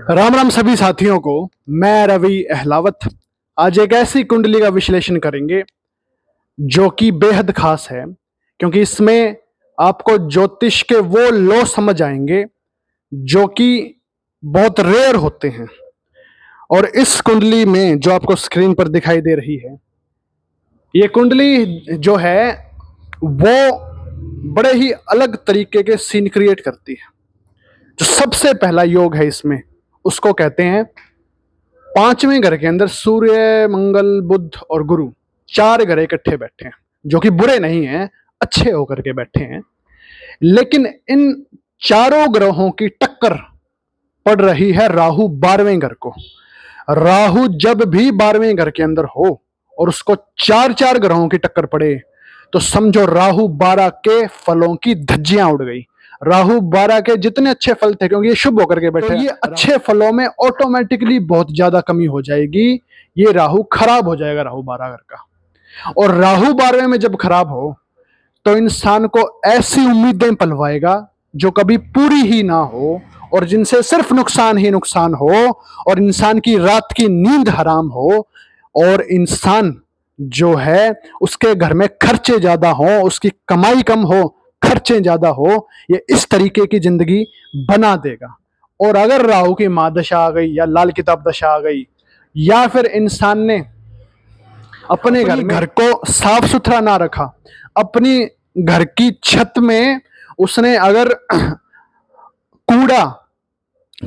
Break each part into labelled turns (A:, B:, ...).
A: राम राम सभी साथियों को। मैं रवि अहलावत आज एक ऐसी कुंडली का विश्लेषण करेंगे जो कि बेहद खास है, क्योंकि इसमें आपको ज्योतिष के वो लॉ समझ आएंगे जो कि बहुत रेयर होते हैं। और इस कुंडली में जो आपको स्क्रीन पर दिखाई दे रही है, ये कुंडली जो है वो बड़े ही अलग तरीके के सीन क्रिएट करती है। जो सबसे पहला योग है इसमें, उसको कहते हैं पांचवें घर के अंदर सूर्य, मंगल, बुध और गुरु, चार ग्रह इकट्ठे बैठे हैं, जो कि बुरे नहीं हैं, अच्छे होकर के बैठे हैं। लेकिन इन चारों ग्रहों की टक्कर पड़ रही है राहु 12वें घर को। राहु जब भी 12वें घर के अंदर हो और उसको चार चार ग्रहों की टक्कर पड़े तो समझो राहु 12 के फलों की धज्जियां उड़ गई। राहु 12 के जितने अच्छे फल थे, क्योंकि ये शुभ होकर के बैठे, तो ये अच्छे फलों में ऑटोमेटिकली बहुत ज्यादा कमी हो जाएगी। ये राहु खराब हो जाएगा, राहु 12 घर का। और राहु 12वें में जब खराब हो तो इंसान को ऐसी उम्मीदें पलवाएगा जो कभी पूरी ही ना हो और जिनसे सिर्फ नुकसान ही नुकसान हो, और इंसान की रात की नींद हराम हो, और इंसान जो है उसके घर में खर्चे ज्यादा हो, उसकी कमाई कम हो, खर्चे ज्यादा हो। ये इस तरीके की जिंदगी बना देगा। और अगर राहु की महादशा आ गई या लाल किताब दशा आ गई, या फिर इंसान ने अपने घर को साफ सुथरा ना रखा, अपनी घर की छत में उसने अगर कूड़ा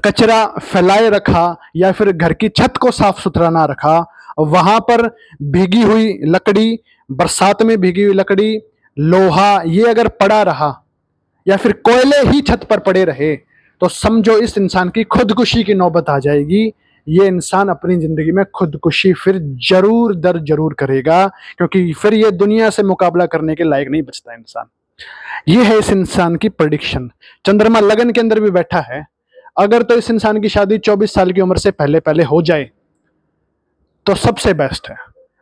A: कचरा फैलाए रखा या फिर घर की छत को साफ सुथरा ना रखा, वहां पर भीगी हुई लकड़ी, बरसात में भीगी हुई लकड़ी, लोहा ये अगर पड़ा रहा या फिर कोयले ही छत पर पड़े रहे, तो समझो इस इंसान की खुदकुशी की नौबत आ जाएगी। ये इंसान अपनी जिंदगी में खुदकुशी फिर जरूर दर जरूर करेगा, क्योंकि फिर ये दुनिया से मुकाबला करने के लायक नहीं बचता इंसान। ये है इस इंसान की प्रेडिक्शन। चंद्रमा लगन के अंदर भी बैठा है। अगर तो इस इंसान की शादी 24 साल की उम्र से पहले पहले हो जाए तो सबसे बेस्ट है,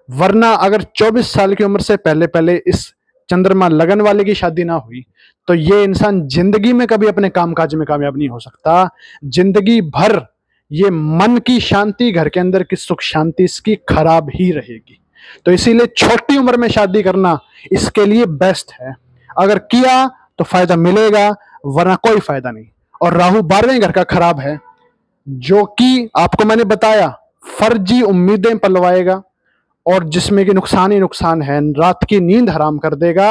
A: वरना अगर 24 साल की उम्र से पहले पहले इस चंद्रमा लगन वाले की शादी ना हुई तो ये इंसान जिंदगी में कभी अपने कामकाज में कामयाब नहीं हो सकता। जिंदगी भर ये मन की शांति, घर के अंदर की सुख शांति इसकी खराब ही रहेगी। तो इसीलिए छोटी उम्र में शादी करना इसके लिए बेस्ट है। अगर किया तो फायदा मिलेगा, वरना कोई फायदा नहीं। और राहु 12वें घर का खराब है, जो कि आपको मैंने बताया फर्जी उम्मीदें पलवाएगा और जिसमें कि नुकसान ही नुकसान है, रात की नींद हराम कर देगा।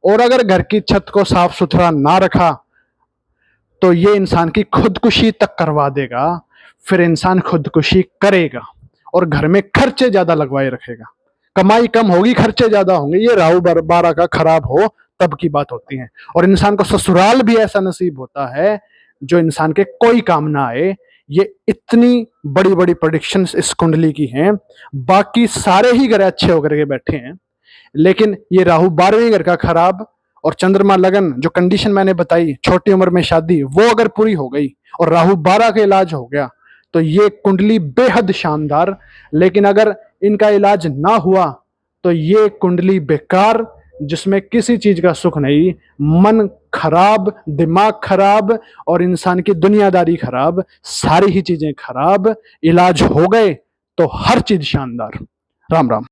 A: और अगर घर की छत को साफ सुथरा ना रखा तो ये इंसान की खुदकुशी तक करवा देगा। फिर इंसान खुदकुशी करेगा और घर में खर्चे ज्यादा लगवाए रखेगा। कमाई कम होगी, खर्चे ज्यादा होंगे। ये राहु 12 का खराब हो तब की बात होती है। और इंसान को ससुराल भी ऐसा नसीब होता है जो इंसान के कोई काम ना आए। ये इतनी बड़ी बड़ी प्रेडिक्शंस इस कुंडली की हैं। बाकी सारे ही ग्रह अच्छे होकर के बैठे हैं, लेकिन ये राहु 12वें घर का खराब और चंद्रमा लगन, जो कंडीशन मैंने बताई छोटी उम्र में शादी, वो अगर पूरी हो गई और राहु 12 का इलाज हो गया तो ये कुंडली बेहद शानदार। लेकिन अगर इनका इलाज ना हुआ तो ये कुंडली बेकार, जिसमें किसी चीज का सुख नहीं, मन खराब, दिमाग खराब और इंसान की दुनियादारी खराब, सारी ही चीजें खराब। इलाज हो गए तो हर चीज शानदार। राम राम।